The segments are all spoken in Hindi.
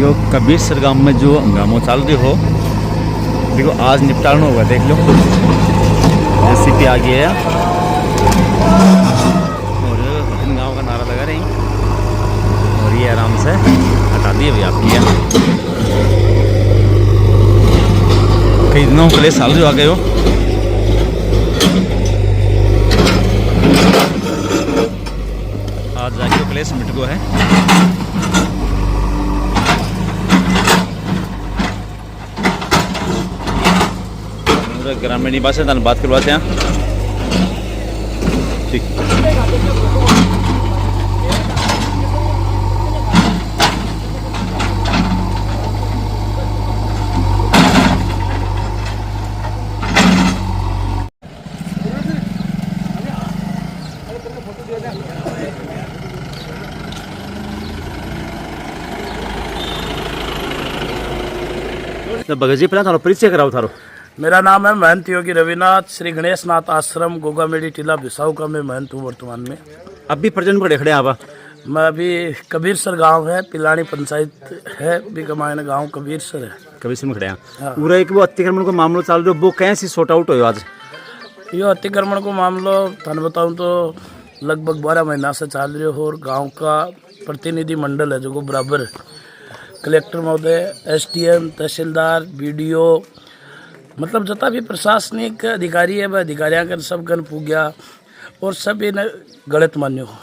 यो कबीर सर गांव में जो हंगामा चाल रही हो, देखो आज निपटाना होगा। देख लो जेसीबी आ गया है और गांव का नारा लगा रहे हैं और ये आराम से हटा दिए भैया आपकी। कई दिनों के लिए साल जो आ गए हो, आज जाके क्लेश मिट गो है। ग्रामीण निवासी से बात करवाते हैं। ठीक तो भगत जी पहले थारो परिचय कराओ थारो। मेरा नाम है महंत योगी रविनाथ, श्री गणेश नाथ आश्रम गोगामेड़ी टीला बिसाऊ का मैं महंत हूँ वर्तमान में। अभी प्रजन पर खड़े आप? मैं अभी कबीर सर गाँव है, पिलानी पंचायत है, भी कमायन गाँव कबीर सर है। कबीर सर में खड़े हैं। पूरा एक वो अतिक्रमण को मामलो चाल रहा, वो कैसे सॉर्ट आउट हो आज? यो अतिक्रमण को मामलो थाने बताऊँ तो लगभग 12 महीना से चल रही हो और गाँव का प्रतिनिधि मंडल है जो बराबर कलेक्टर महोदय, SDM, तहसीलदार, BDO, मतलब जितना भी प्रशासनिक अधिकारी है वह अधिकारियों का सब गन पूग्या और सब इन्हें गलत मान्यो हो।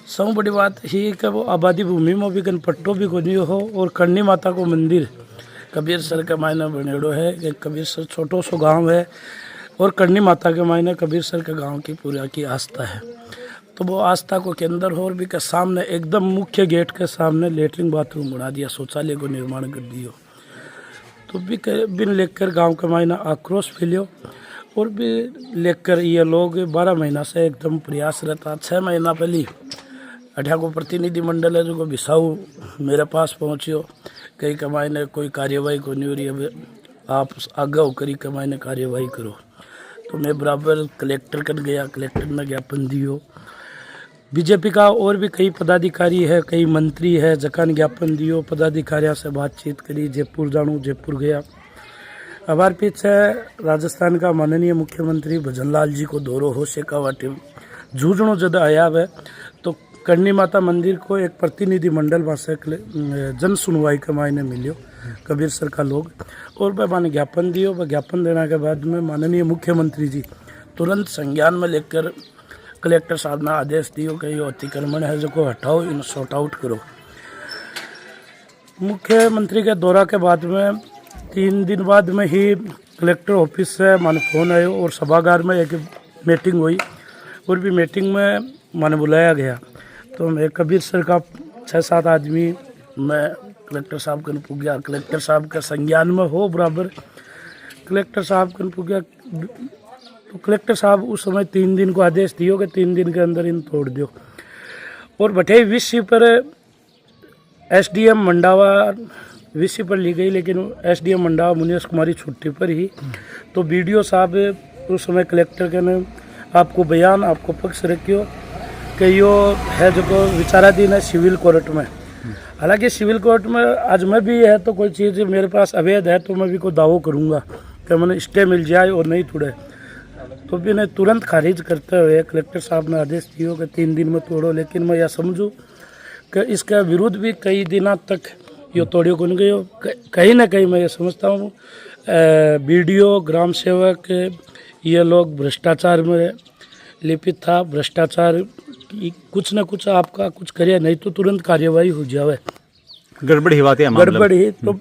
सब बड़ी बात ही कि वो आबादी भूमि में भी गन पट्टो भी गोनियो हो और करनी माता को मंदिर कबीर सर के मायने बनेड़ो है कि कबीर सर छोटो सो गांव है और करनी माता के मायने कबीर सर के गांव की पूरा की आस्था है। तो वो आस्था को केंद्र हो और भी के सामने एकदम मुख्य गेट के सामने लेटरिन बाथरूम बना दिया, शौचालय को निर्माण कर दियो। तो भी बिन लेकर गांव के मायना आक्रोश फैलियो और भी लेकर ये लोग 12 महीना से एकदम प्रयास रहता। 6 महीना पहले अठा को प्रतिनिधि मंडल है जो बिसाऊ मेरे पास पहुँचियो, कई कमाई ने कोई कार्यवाही को नहीं हो रही, अब आप आगे करी कमाई ने कार्यवाही करो। तो मैं बराबर कलेक्टर कर गया, कलेक्टर ने ज्ञापन दियो। बीजेपी का और भी कई पदाधिकारी है, कई मंत्री है, जकान ज्ञापन दियो, पदाधिकारियों से बातचीत करी, जयपुर जानू, जयपुर गया। हमारे पीछे राजस्थान का माननीय मुख्यमंत्री भजनलाल जी को दौरो हो शेखावाटी झूझणो जद आया है, तो करनी माता मंदिर को एक प्रतिनिधि मंडल वहाँ से जन सुनवाई के मायने मिलियो कबीर सर का लोग और वह मैंने ज्ञापन दियो। वह ज्ञापन देने के बाद में माननीय मुख्यमंत्री जी तुरंत संज्ञान में लेकर कलेक्टर साहब ने आदेश दियो कि ये अतिक्रमण है जो को हटाओ, इन सॉर्ट आउट करो। मुख्यमंत्री के दौरा के बाद में 3 दिन बाद में ही कलेक्टर ऑफिस से माने फ़ोन आयो और सभागार में एक मीटिंग हुई और भी मीटिंग में माने बुलाया गया। तो मैं कबीर सर का 6-7 आदमी मैं कलेक्टर साहब कन पुग्या, कलेक्टर साहब का संज्ञान में हो बराबर कलेक्टर साहब कन पुग्या। तो कलेक्टर साहब उस समय 3 दिन को आदेश दियो कि 3 दिन के अंदर इन तोड़ दियो और बटे विषय पर SDM मंडावा विषय पर ली गई, लेकिन SDM मंडावा मुनीश कुमारी छुट्टी पर ही। तो BDO साहब उस समय कलेक्टर के ने आपको बयान आपको पक्ष रखियो कि यो है जो को विचाराधीन है सिविल कोर्ट में। हालांकि सिविल कोर्ट में आज मैं भी है तो कोई चीज़ मेरे पास अवैध है तो मैं भी को दावो करूँगा कि मैंने स्टे मिल जाए और नहीं तोड़े। तो भी ने तुरंत खारिज करते हुए कलेक्टर साहब ने आदेश दियो कि 3 दिन में तोड़ो। लेकिन मैं यह समझूँ कि इसका विरोध भी कई दिनों तक यो तोड़ियो को नहीं गयो। कहीं ना कहीं मैं ये समझता हूँ BDO ग्राम सेवक ये लोग भ्रष्टाचार में लिपित था। भ्रष्टाचार कुछ न कुछ आपका कुछ करे नहीं तो तुरंत कार्यवाही हो जावे। गड़बड़ ही बात है, गड़बड़ ही। तो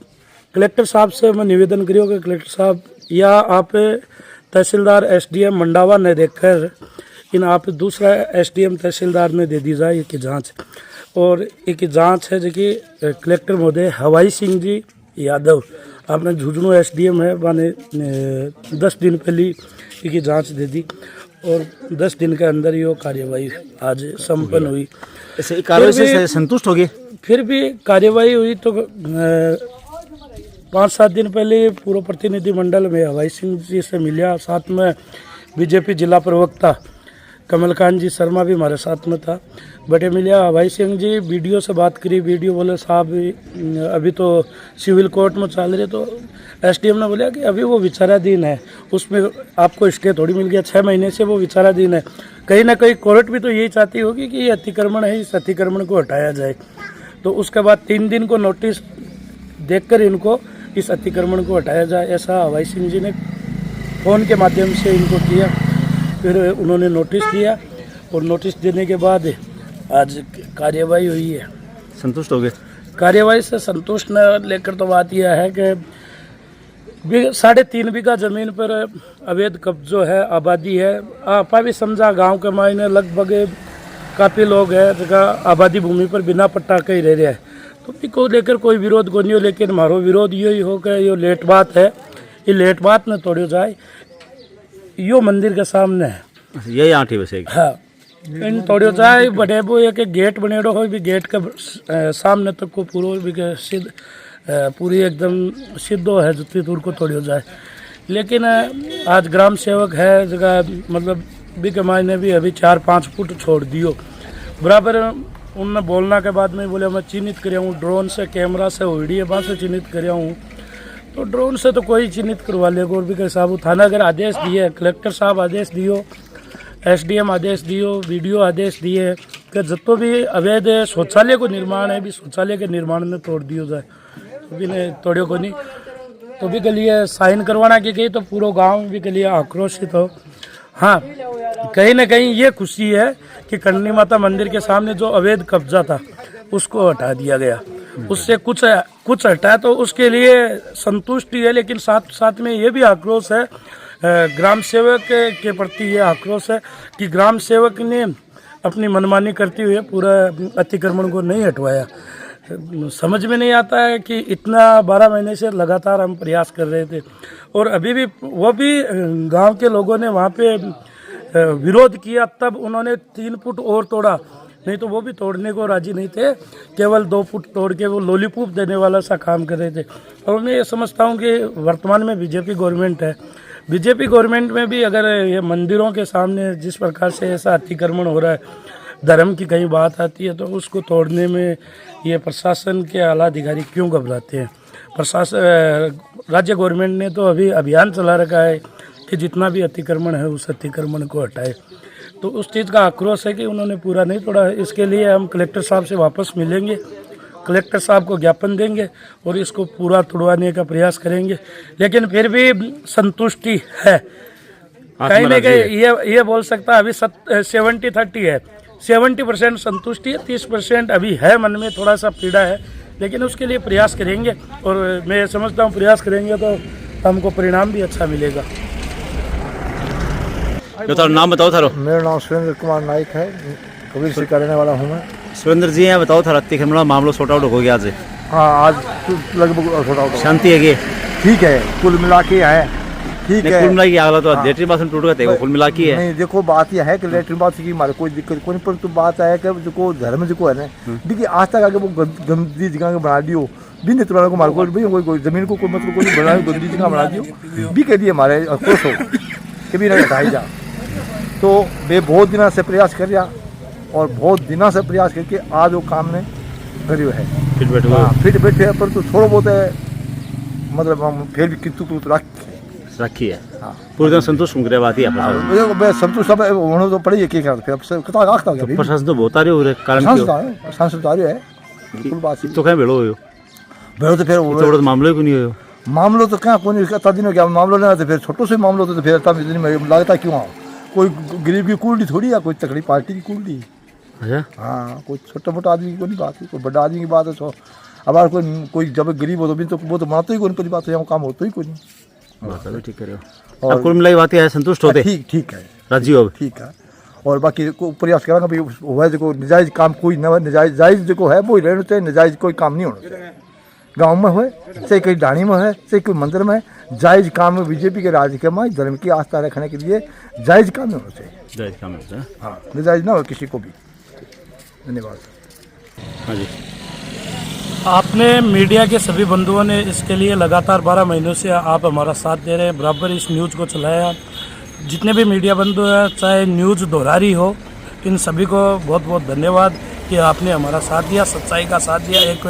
कलेक्टर साहब से मैं निवेदन करियो कि कलेक्टर साहब या आप तहसीलदार SDM मंडावा ने देखकर इन आप दूसरा SDM तहसीलदार ने दे दी जाए एक जांच। और एक जांच है जो कि कलेक्टर महोदय हवाई सिंह जी यादव आपने झुंझुनू SDM है माने 10 दिन पहले एक जांच दे दी और 10 दिन के अंदर ये कार्यवाही आज संपन्न हुई। ऐसे कार्रवाई से संतुष्ट हो गए? फिर भी कार्यवाही हुई तो 5-7 दिन पहले पूर्व प्रतिनिधि मंडल में हवाई सिंह जी से मिला, साथ में BJP जिला प्रवक्ता कमलकांत जी शर्मा भी हमारे साथ में था। बटे मिलिया हवाई सिंह जी वीडियो से बात करी। वीडियो बोले साहब अभी तो सिविल कोर्ट में चल रहे, तो एसडीएम ने बोला कि अभी वो विचाराधीन है, उसमें आपको स्टे थोड़ी मिल गया, 6 महीने से वो विचाराधीन है। कहीं ना कहीं कोर्ट भी तो यही चाहती होगी कि ये अतिक्रमण है, इस अतिक्रमण को हटाया जाए। तो उसके बाद 3 दिन को नोटिस देखकर इनको इस अतिक्रमण को हटाया जाए, ऐसा हवाई सिंह जी ने फ़ोन के माध्यम से इनको किया। फिर उन्होंने नोटिस दिया और नोटिस देने के बाद आज कार्यवाही हुई है। संतुष्ट हो गए? कार्यवाही से संतुष्ट न लेकर तो बात यह है कि 3.5 बीघा ज़मीन पर अवैध कब्जो है, आबादी है। आपा भी समझा गांव के मायने लगभग काफ़ी लोग हैं जगह आबादी भूमि पर बिना पट्टा के ही रह रहे हैं, तो इसको लेकर कोई विरोध को नहीं हो। लेकिन हमारो विरोध यही हो कि ये लेट बात है, ये लेट बात न तोड़ो जाए। यो मंदिर के सामने है, यही आठी वैसे। हाँ, इन तोड़ो जाए। बड़े वो एक गेट बनेड़ो हो भी, गेट के सामने तक को पूरा सिद्ध पूरी एकदम सिद्धो है, जितनी दूर को तोड़ो जाए। लेकिन आज ग्राम सेवक है जगह मतलब भी के मायने भी अभी 4-5 फुट छोड़ दियो बराबर। उनने बोलना के बाद में बोले मैं चिन्हित कर हूँ ड्रोन से, कैमरा से, वीडियो बात से चिन्हित कर हूँ। तो ड्रोन से तो कोई चिन्हित करवा लेगा। और भी के साहब थाना अगर आदेश दिए, कलेक्टर साहब आदेश दियो, एसडीएम आदेश दियो, वीडियो आदेश दिए कि जितो भी अवैध शौचालय को निर्माण है भी शौचालय के निर्माण में तोड़ दियो जाए, तो भी नहीं तोड़ो को नहीं। तो भी के लिए साइन करवाना की गई तो पूरा गांव भी के लिए आक्रोशित हो। हाँ, कहीं ना कहीं ये खुशी है कि करणी माता मंदिर के सामने जो अवैध कब्जा था उसको हटा दिया गया, उससे कुछ हटा, तो उसके लिए संतुष्टि है। लेकिन साथ साथ में ये भी आक्रोश है ग्राम सेवक के प्रति, ये आक्रोश है कि ग्राम सेवक ने अपनी मनमानी करते हुए पूरा अतिक्रमण को नहीं हटवाया। समझ में नहीं आता है कि इतना 12 महीने से लगातार हम प्रयास कर रहे थे और अभी भी वो भी गांव के लोगों ने वहाँ पे विरोध किया, तब उन्होंने 3 फुट और तोड़ा, नहीं तो वो भी तोड़ने को राजी नहीं थे। केवल 2 फुट तोड़ के वो लॉलीपॉप देने वाला सा काम कर रहे थे। और मैं ये समझता हूँ कि वर्तमान में बीजेपी गवर्नमेंट है, बीजेपी गवर्नमेंट में भी अगर ये मंदिरों के सामने जिस प्रकार से ऐसा अतिक्रमण हो रहा है, धर्म की कहीं बात आती है तो उसको तोड़ने में ये प्रशासन के आला अधिकारी क्यों घबराते हैं। राज्य गवर्नमेंट ने तो अभी अभियान चला रखा है कि जितना भी अतिक्रमण है उस अतिक्रमण को हटाए। तो उस चीज़ का आक्रोश है कि उन्होंने पूरा नहीं तोड़ा है। इसके लिए हम कलेक्टर साहब से वापस मिलेंगे, कलेक्टर साहब को ज्ञापन देंगे और इसको पूरा तोड़वाने का प्रयास करेंगे। लेकिन फिर भी संतुष्टि है, कहीं ना कहीं ये बोल सकता है अभी 70-30 है। 70% संतुष्टि है, 30% अभी है मन में थोड़ा सा पीड़ा है, लेकिन उसके लिए प्रयास करेंगे और मैं समझता हूँ प्रयास करेंगे तो हमको परिणाम भी अच्छा मिलेगा। तो नाम बताओ थारो। मेरा नाम सुरेंद्र कुमार नाइक है, कबीर सिंह का रहने वाला हूँ मैं। सुरेंद्र जी यहाँ बताओ थारा अतिक्रमण मामलो सॉर्ट आउट हो गया आज? हाँ, आज लगभग सॉर्ट आउट शांति है कि ठीक है, कुल मिला के है ठीक है। कुल मिला के अगला तो लेटरिन बाथरूम टूट गए, कुल मिला के है। नहीं देखो, बात यह है कि लेटरिन बाथरूम की हमारे कोई दिक्कत कोई, परंतु बात है कि जो धर्म जो है ना, देखिए आज तक आगे वो गंदी जगह बना दियो भी नहीं, तुम्हारे को हमारे को कोई जमीन को कोई मतलब कोई बना गंदी जगह बना दियो भी कह दिए हमारे खुश हो कि भी नहीं हटाई जा। तो वे बहुत दिनों से प्रयास कर रहा और बहुत दिनों से प्रयास करके आज वो काम में करियो है, फिट बैठे, पर तो थोड़ा बहुत है मतलब हम फिर भी कितु रखी है। हाँ, पूरी तरह संतोष मुझे बात ही है। संतोष सब होने तो पड़ी है कि कितना आखता है प्रशासन तो बहुत आ रहे हो कारण सांसद आ रहे है, बिल्कुल बात तो कहीं भेड़ो हो भेड़ो तो फिर मामले को नहीं हो मामलो तो क्या कौन इतना दिन हो गया मामलो नहीं तो फिर छोटो से मामलो तो फिर लगता क्यों आओ, कोई गरीब की कुंडली थोड़ी है, कोई तकड़ी पार्टी की कुंडली। हाँ, कोई छोटा मोटा आदमी की कोई बात है, कोई बड़ा आदमी की बात है। तो अब कोई जब गरीब हो तो वो तो मानते ही कोई बात है, काम होता ही कोई नहीं। ठीक करे और कुल मिलाई बात है संतुष्ट होते ठीक है राजी हो ठीक है। और बाकी को प्रयास करेंगे भाई हुआ जो नजायज काम कोई न नजायज जायज जो है वो ही रहना चाहिए, नजायज कोई काम नहीं होना चाहिए। गाँव में हो चाहे कहीं डाणी में है चाहे कोई मंदिर में, जायज काम में बीजेपी के राज के में धर्म की आस्था रखने के लिए जायज काम नहीं होना चाहिए, जायज काम होता है। हाँ, नजायज ना हो किसी को भी। धन्यवाद। हाँ जी, आपने मीडिया के सभी बंधुओं ने इसके लिए लगातार 12 महीनों से आप हमारा साथ दे रहे हैं, बराबर इस न्यूज़ को चलाया। जितने भी मीडिया बंधु हैं, चाहे न्यूज़ दोहरारी हो, इन सभी को बहुत बहुत धन्यवाद कि आपने हमारा साथ दिया, सच्चाई का साथ दिया। एक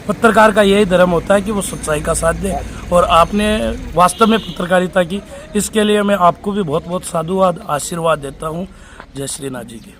पत्रकार का यही धर्म होता है कि वो सच्चाई का साथ दे, और आपने वास्तव में पत्रकारिता की। इसके लिए मैं आपको भी बहुत बहुत साधुवाद आशीर्वाद देता हूँ। जय श्री नाथ जी की।